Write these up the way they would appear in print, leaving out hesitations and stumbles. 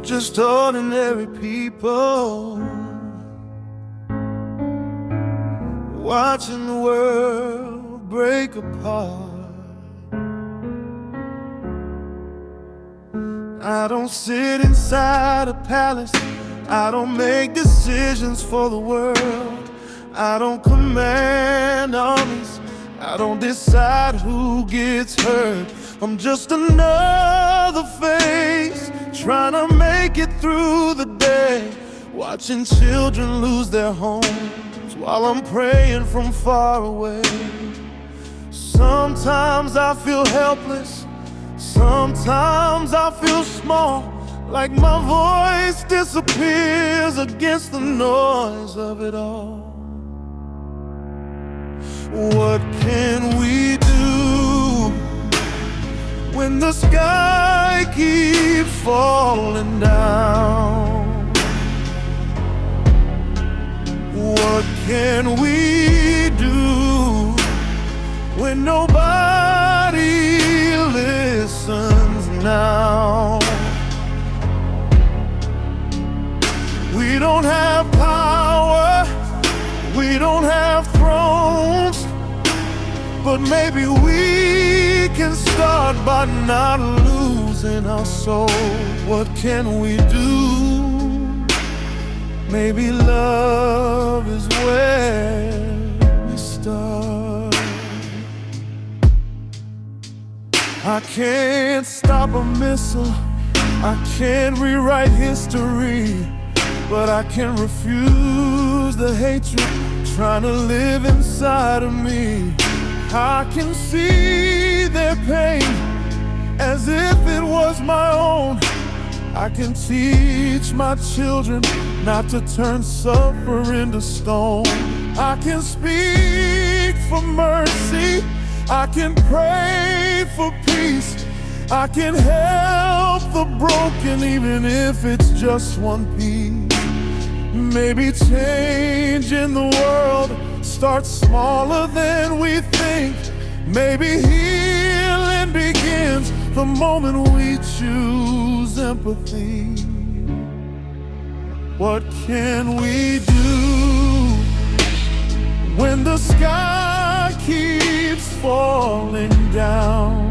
We're just ordinary people, watching the world break apart. I don't sit inside a palace, I don't make decisions for the world. I don't command armies, I don't decide who gets hurt. I'm just another face, trying to make it through the day, watching children lose their homes while I'm praying from far away. Sometimes I feel helpless, sometimes I feel small, like my voice disappears against the noise of it all. What can we do when the sky keeps falling down? What can we do when nobody listens now? We don't have power, we don't have thrones, but maybe we can start by not losing our soul. What can we do? Maybe love is where we start. I can't stop a missile, I can't rewrite history, but I can refuse the hatred trying to live inside of me. I can see their pain as if it was my own. I can teach my children not to turn suffer into stone. I can speak for mercy, I can pray for peace, I can help the broken even if it's just one piece. Maybe change in the world starts smaller than we think. Maybe healing begins the moment we choose empathy. What can we do when the sky keeps falling down?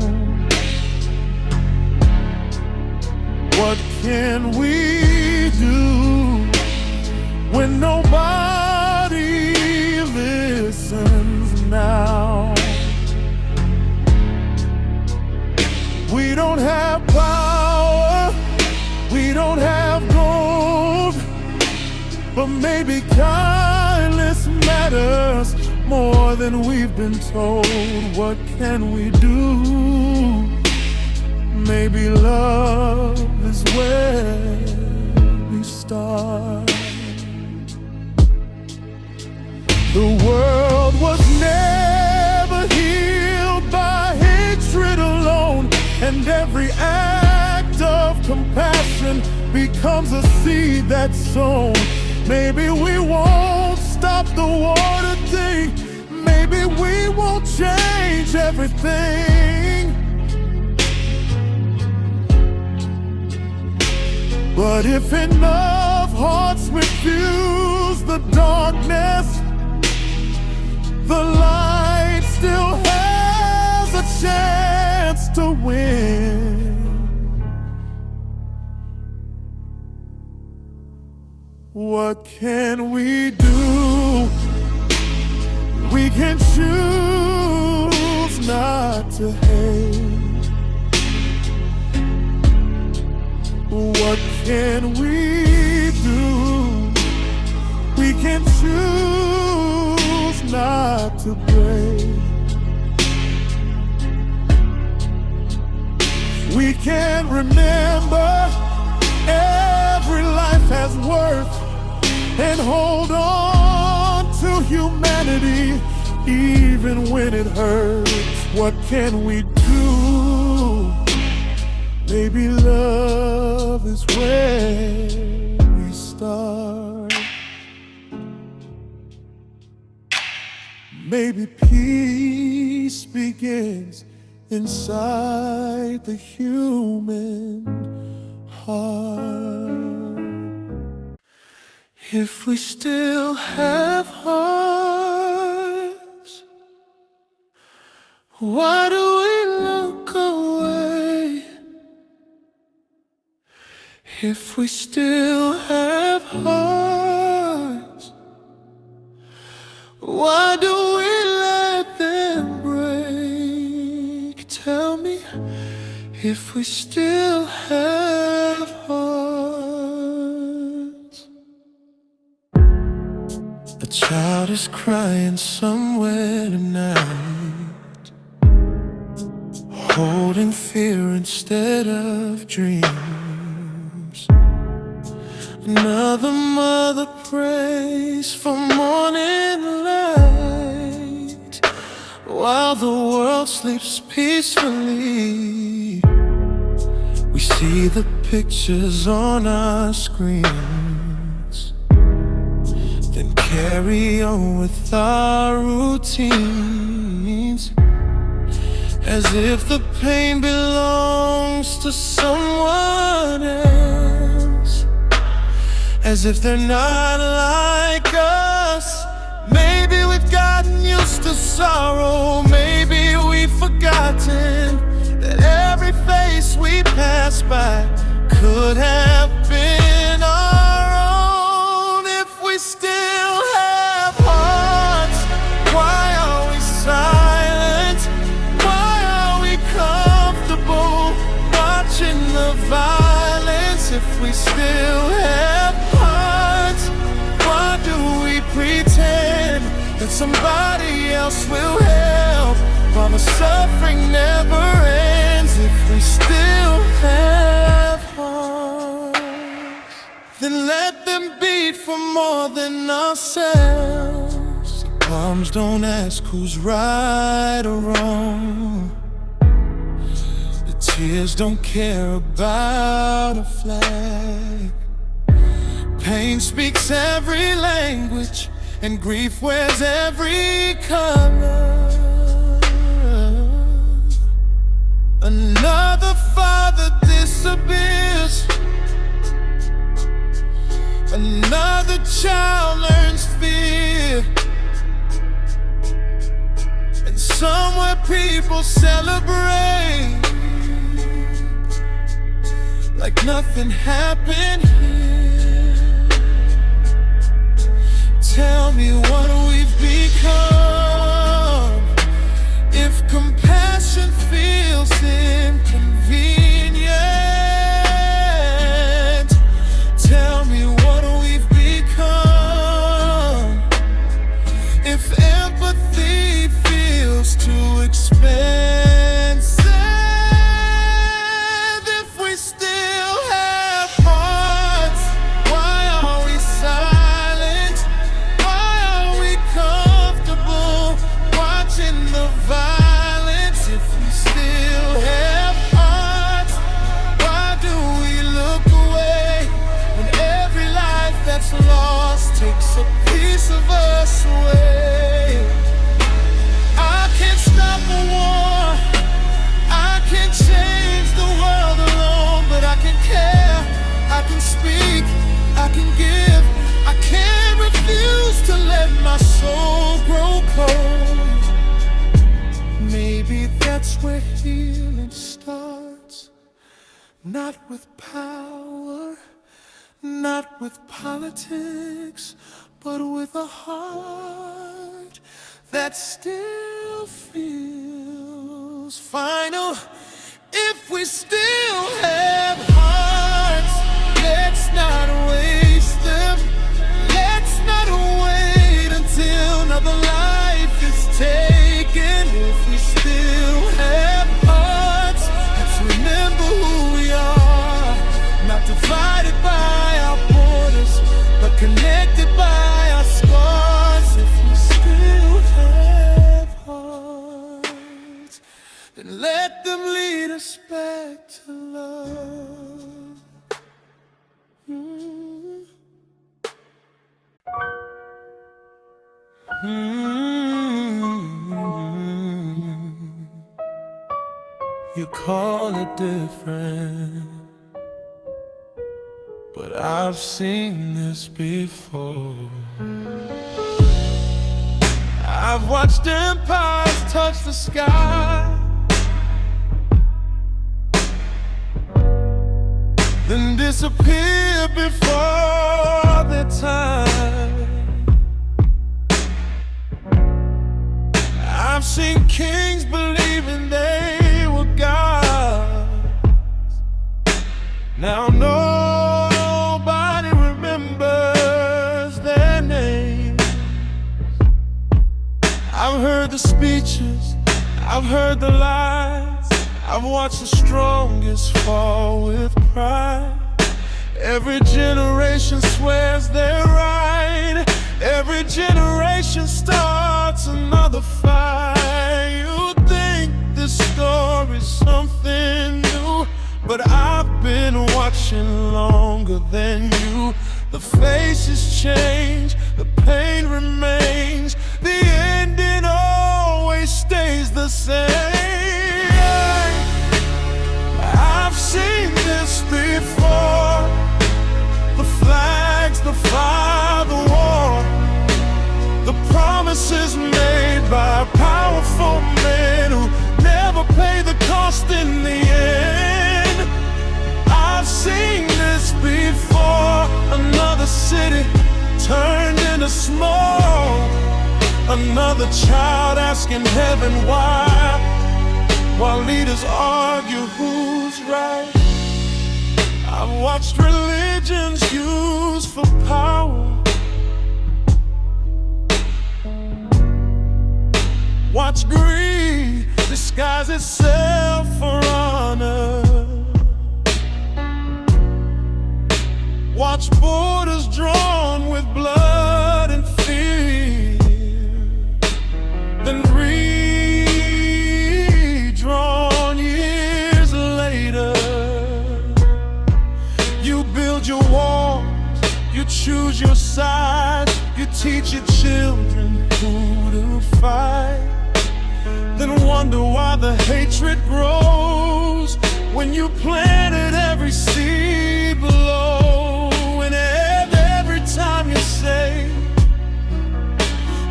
What can we do when nobody listens now? We don't have power, we don't have gold, but maybe kindness matters more than we've been told. What can we do? Maybe love is where we start. The world was never healed by hatred alone, and every act of compassion becomes a seed that's sown. Maybe we won't stop the war today, maybe we won't change everything, but if enough hearts refuse the darkness, the light still has a chance to win. What can we do? We can choose not to hate. What can we do? We can choose not to break. We can remember every life has worth and hold on to humanity even when it hurts. What can we do? Maybe love is where we start. Maybe peace begins inside the human heart. If we still have hearts, why do we look away? If we still have hearts, why do we let them break? Tell me, if we still have hearts. A child is crying somewhere tonight, holding fear instead of dreams. Another mother prays for morning light, while the world sleeps peacefully. We see the pictures on our screens, then carry on with our routines, as if the pain belongs to someone else, as if they're not like us. Maybe we've gotten used to sorrow, maybe we've forgotten that every face we pass by could have been our own. If we still have hearts, why are we silent? Why are we comfortable watching the violence? If we still have hearts, why do we pretend that somebody else will help while the suffering never ends? If we still have hearts, then let them beat for more than ourselves. The bombs don't ask who's right or wrong, the tears don't care about a flag. Pain speaks every language, and grief wears every color. Another father disappears, another child learns fear, and somewhere people celebrate like nothing happened here. Tell me what we've become, if compassion feels inconvenient. Tell me what we've become, if empathy feels too expensive. If we still have hearts, why are we silent? Why are we comfortable watching the violence? If we still have hearts, why do we look away when every life that's lost takes a piece of us away? I can't stop a war, I can't change the world alone, but I can care, I can speak, I can give. I can't refuse to let my soul grow cold. Maybe that's where healing starts, not with power, not with politics, but with a heart that still feels final. If we still have hearts, let's not waste them. Let's not wait until another life is taken. If we still have hearts, let's remember who we are, not divided by our borders, but connected by our scars. If we still have hearts, then let them lead us back to love. You call it different, but I've seen this before. I've watched empires touch the sky, then disappear before their time. I've seen kings believing they were gods. Now nobody remembers their names. I've heard the speeches, I've heard the lies, I've watched the strongest fall with pride. Every generation swears they're right, every generation starts another fight. You think this story's something new, but I've been watching longer than you. The faces change, the pain remains, the ending always stays the same. I've seen this before, the flags, the fire, the war, the promises made by powerful men who never pay the cost in the end. I've seen this before, another city turned into smoke, another child asking heaven why, while leaders argue who's right. I've watched religions used for power, watch greed disguise itself for honor, watch borders drawn with blood and fear, then redrawn years later. You build your walls, you choose your side, you teach your children who to fight, then wonder why the hatred grows when you planted every seed below. And every time you say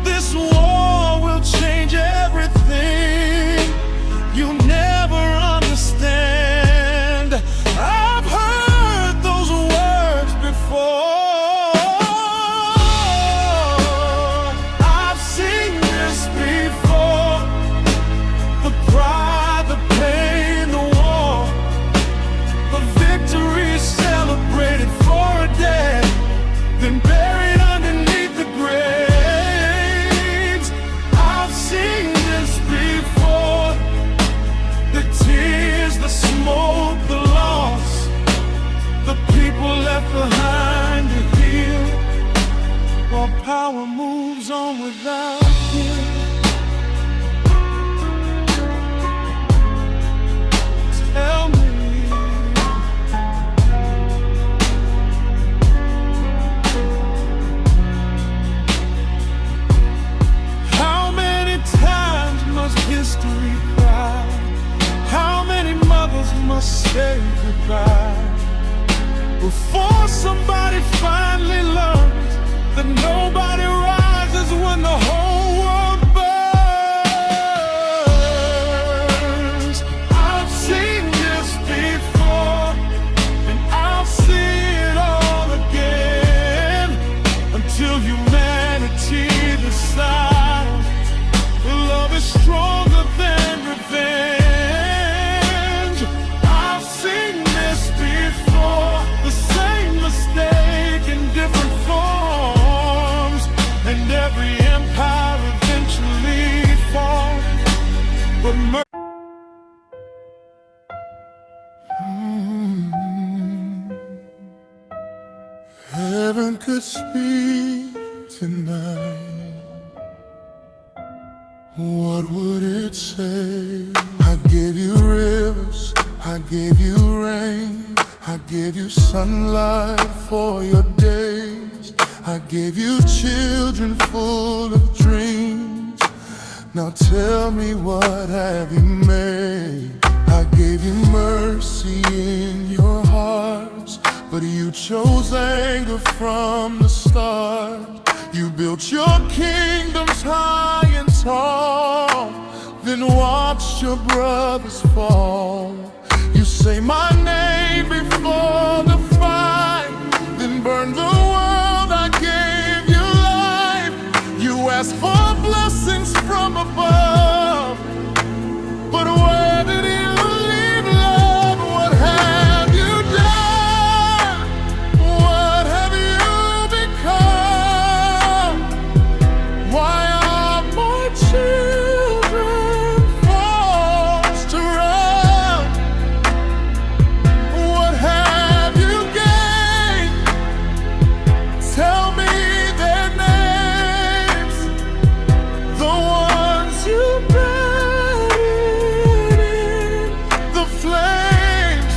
this war will change everything, you never understand. I've heard those words before, I've seen this before, the pride, the pain, the war, the victory celebrated for a day, then buried underneath the graves. I've seen this before, the tears, the smoke, the loss, the people left behind to heal, while power moves on without him. Tell me, how many times must history cry? How many mothers must say goodbye before somebody finally learns that nobody rises when the whole world burns? I've seen this before, and I'll see it all again, until humanity decides love is stronger than revenge. I've seen this before, the same mistake in different forms, and every empire eventually falls. But heaven could speak tonight, what would it say? I gave you rivers, I gave you rain, I gave you sunlight for your days, I gave you children full of dreams. Now tell me, what have you made? I gave you mercy in your hearts, but you chose anger from the start. You built your kingdoms high and tall, then watched your brothers fall. You say my name before the fight, then burn the world I gave you life. You ask for blessings from above, but where did you leave love? What have you done? What have you become? Why are my children forced to run? What have you gained? Tell me their names, the ones you buried in the flames.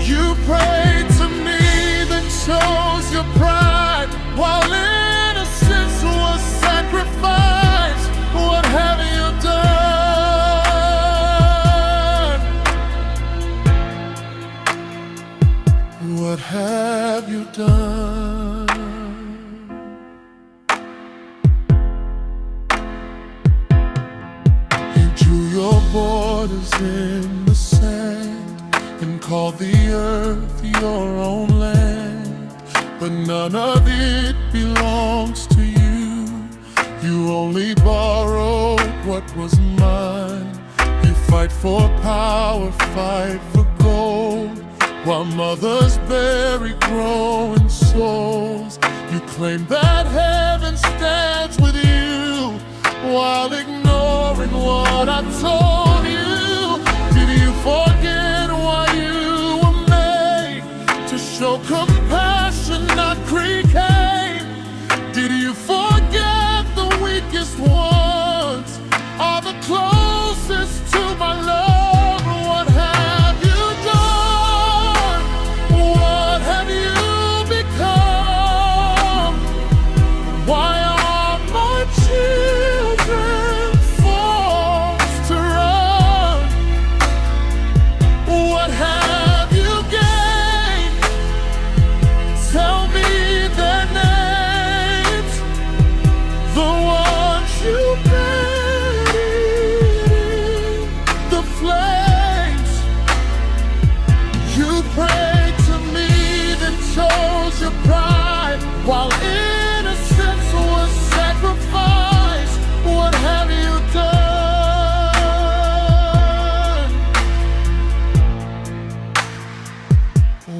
You prayed to me, then chose your pride, while innocence was sacrificed. What have you done? What have you done? You drew your borders in the sand and called the earth your own land, but none of it belongs to you. You only borrowed what was mine. You fight for power, fight for gold, while mothers bury growing souls. You claim that heaven stands with you, while ignoring what I told you. Did you forget why you were made? To show compassion, not hate. Did you forget the weakest ones are the closest to my love? What have you done? What have you become? Why are my children forced to run? What have you gained? Tell me their names, the ones you buried in the flames. You prayed to me, then chose your pride, while innocence was sacrificed. What have you done?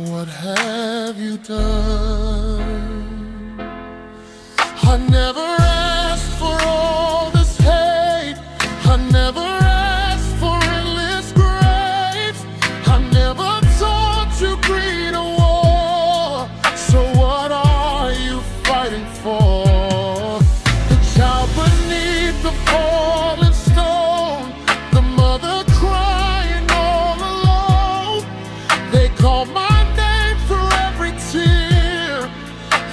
What have you done? I never asked for all this hate. I never asked for endless graves. I never taught you greed or war. So what are you fighting for? The child beneath the fallen stone, the mother crying all alone. They call my name through every tear,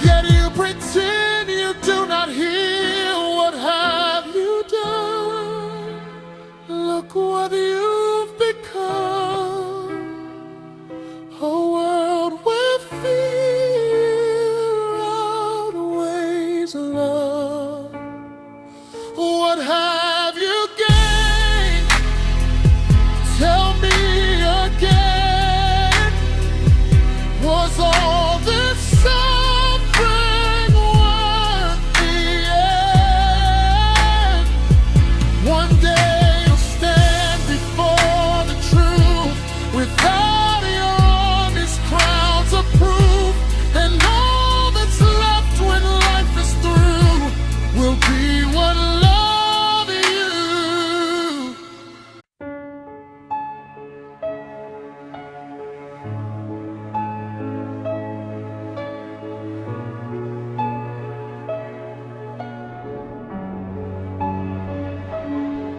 yet you pretend you do not hear. What have you done? Look what you've become. A world where fear outweighs love. What have you gained? Tell me again. Was all this suffering worth the end? One day you'll stand before the truth, without your honest crowns of proof, and all that's left when life is through will be one love you.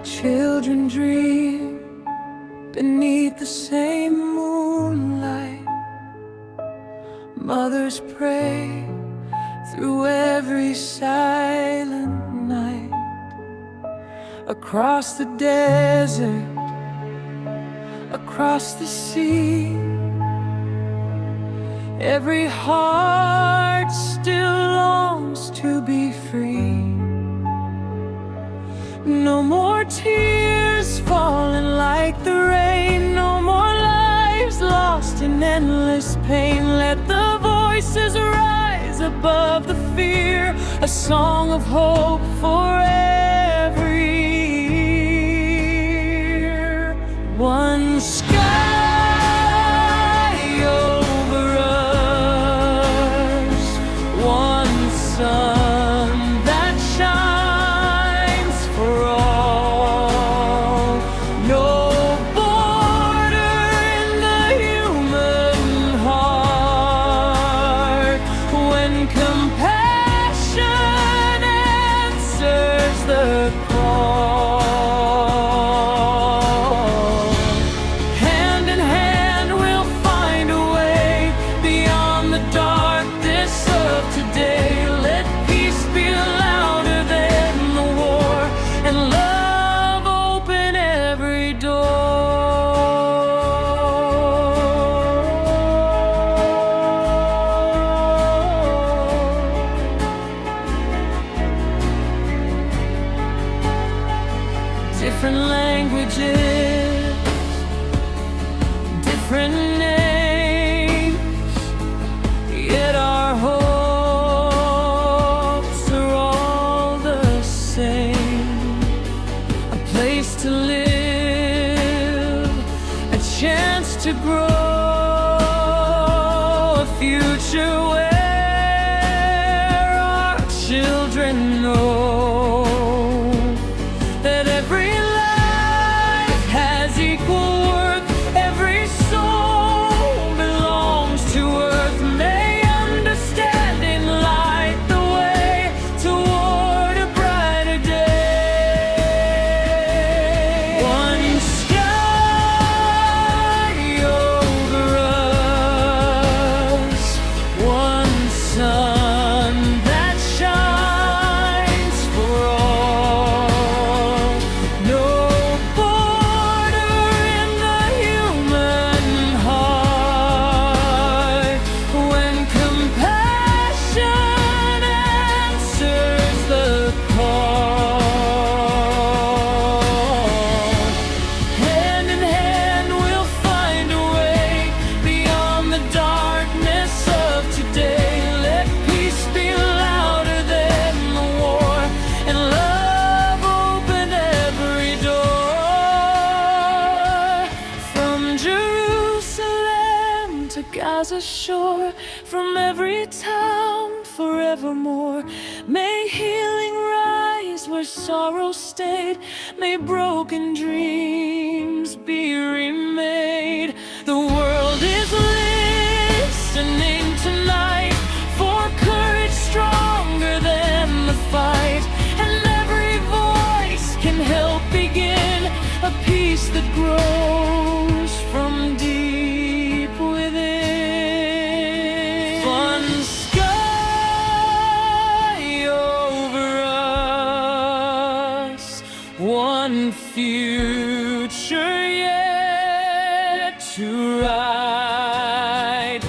Children dream beneath the same moonlight. Mothers pray through every silent night. Across the desert, across the sea, Every heart still longs to be free. No more tears falling like the rain, no more lives lost in endless pain. Let the voices rise above the fear, a song of hope for every ear. One sky over us, one sun that shines for all. No border in the human heart when compassion answers the call. Hand in hand we'll find a way beyond the darkness of today. Let peace be louder than the war, and love open every door. Different languages, different names, yet our hopes are all the same. A place to live, a chance to grow, a future where our children know that every life has equal worth, every soul belongs to earth. May understanding light the way toward a brighter day. One sky over us, one sun that shines for all. No border in the human heart when compassion answers the call. Hand in hand we'll find a way beyond the darkness of today. Let peace be louder than the war, and love open every door. From Jerusalem to Gaza shore, from every town forevermore. May healing rise where sorrow stayed, may broken dreams be remade. The world is listening tonight for courage stronger than the fight, and every voice can help begin a peace that grows from deep within. One sky over us, one future yet to ride.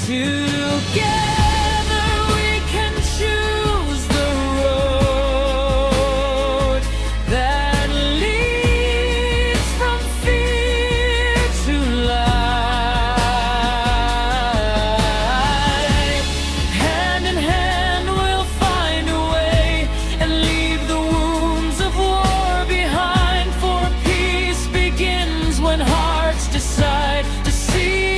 Together we can choose the road that leads from fear to light. Hand in hand we'll find a way and leave the wounds of war behind, for peace begins when hearts decide to see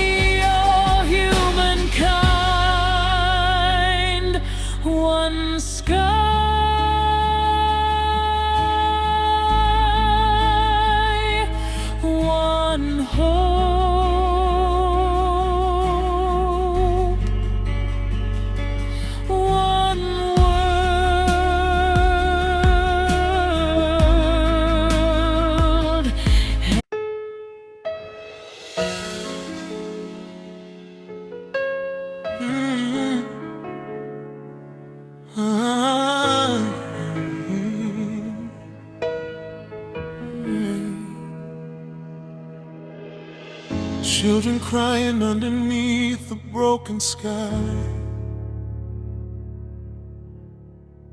Children crying underneath the broken sky.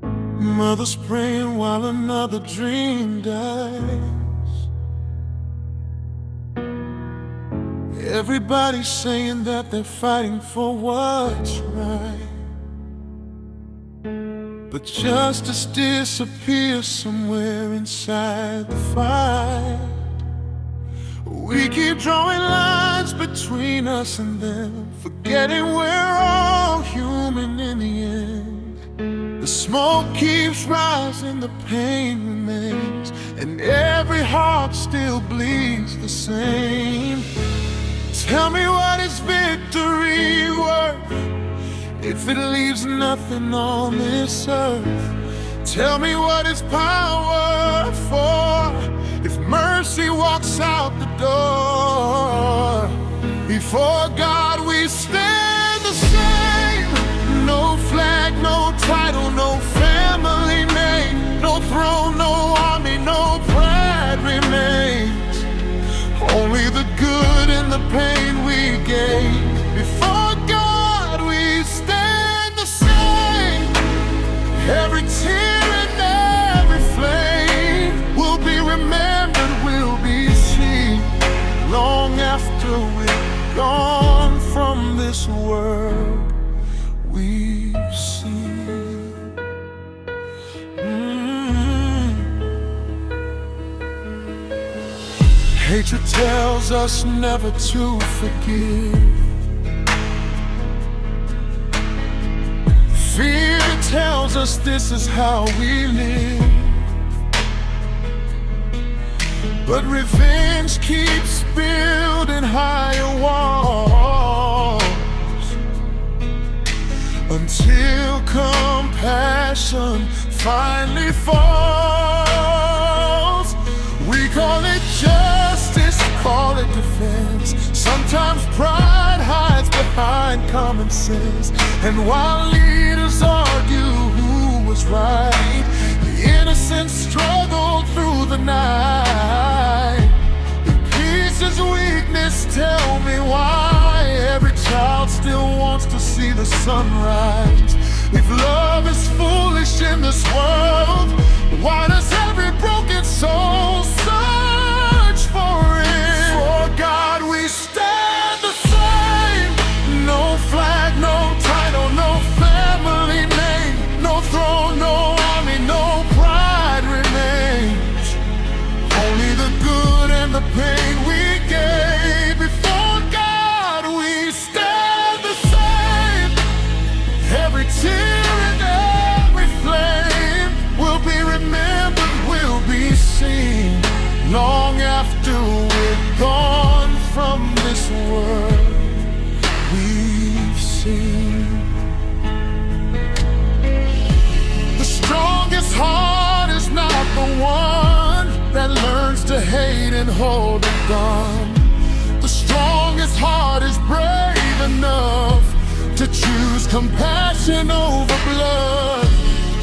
Mothers praying while another dream dies. Everybody saying that they're fighting for what's right, but justice disappears somewhere inside the fight. We keep drawing lines between us and them, forgetting we're all human in the end. The smoke keeps rising, the pain remains, and every heart still bleeds the same. Tell me, what is victory worth if it leaves nothing on this earth? Tell me, what is power for if mercy walks out the door? Before God we stand the same. No flag, no title, no family name, no throne, no army, no pride remains. Only the good and the pain we gain. Before God we stand the same. Every tear and every flame will be remembered, will be seen, long after we're gone from this world we've seen. Hatred tells us never to forgive. Fear tells us this is how we live. But revenge keeps building higher walls until compassion finally falls. We call it justice, call it defense. Sometimes pride hides behind common sense. And while leaders argue who was right, the innocent struggle through the night. If peace is weakness, tell me why every child still wants to see the sunrise. If love is foolish in this world, why does every broken soul search for it? For God we stand the same. No flag, no title, no family name, no throne, no army, no pride remains. Only the good and the pain we gave. Before God we stand the same. Every tear and every flame will be remembered, will be seen, long after we're gone from this world we've seen. The strongest heart is not the one that learns to hate and hold a gun. The strongest heart is brave enough to choose compassion over blood.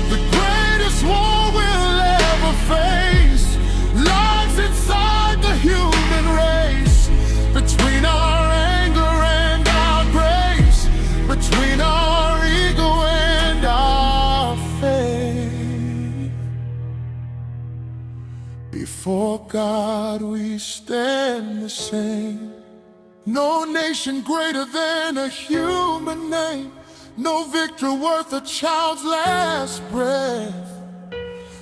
The greatest war we'll ever face lies inside the human race. Between our anger and our grace, between our ego and our faith. Before God we stand the same. No nation greater than a human name, no victory worth a child's last breath,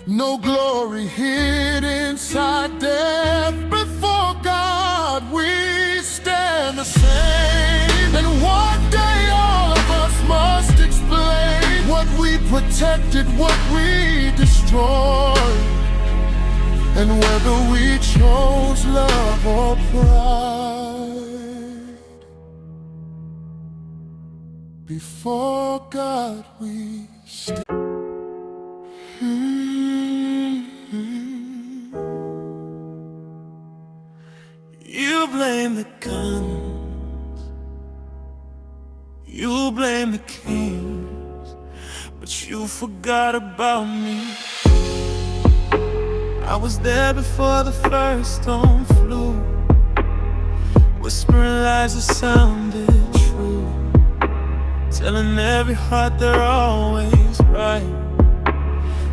no glory hid inside death. Before God we stand the same. And one day all of us must explain what we protected, what we destroyed, and whether we chose love or pride. Before God we stand. You blame the guns, you blame the kings, but you forgot about me. I was there before the first storm flew, whispering lies that sounded true, telling every heart they're always right,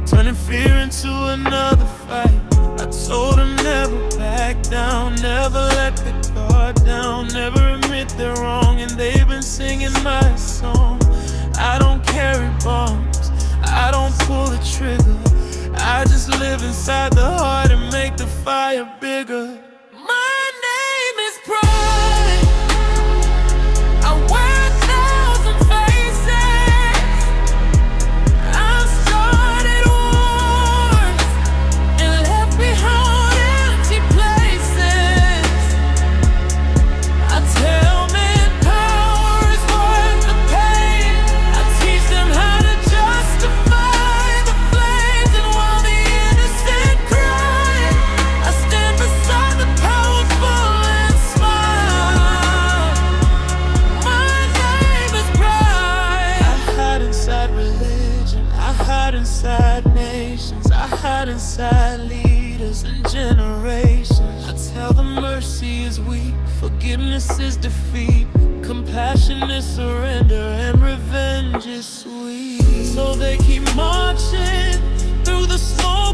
turning fear into another fight. I told them never back down, never let the guard down, never admit they're wrong, and they've been singing my song. I don't carry bombs, I don't pull the trigger, I just live inside the heart and make the fire bigger. My name is pride, I wear 1,000 faces, I've started wars and left behind empty places. I tell men power is worth the pain, I teach them how to justify the flames, and while the innocent cry, I stand beside the powerful and smile. My name is pride. I hide inside religion, I hide inside nations, I hide inside leaders and generations. I tell them mercy is weak, forgiveness is defeat, compassion is surrender, and revenge is sweet. So they keep marching through the smoke